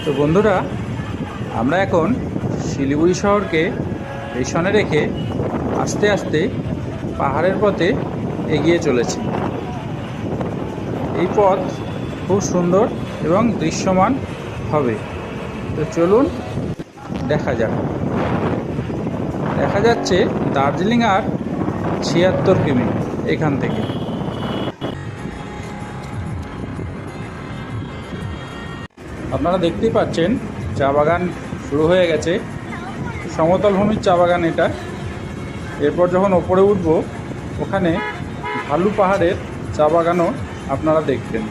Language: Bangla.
তো বন্ধুরা, আমরা এখন শিলিগুড়ি শহরকে পেছনে রেখে আস্তে আস্তে পাহাড়ের পথে এগিয়ে চলেছি। এই পথ খুব সুন্দর এবং দৃশ্যমান হবে। তো চলুন দেখা যাক। দেখা যাচ্ছে দার্জিলিং আর ৭৬ কিমি এখান থেকে। আপনারা দেখতেই পাচ্ছেন চা বাগান শুরু হয়ে গেছে। সমতল ভূমির চা বাগান এটা। এরপর যখন ওপরে উঠব, ওখানে ঢালু পাহাড়ের চা বাগানও আপনারা দেখবেন।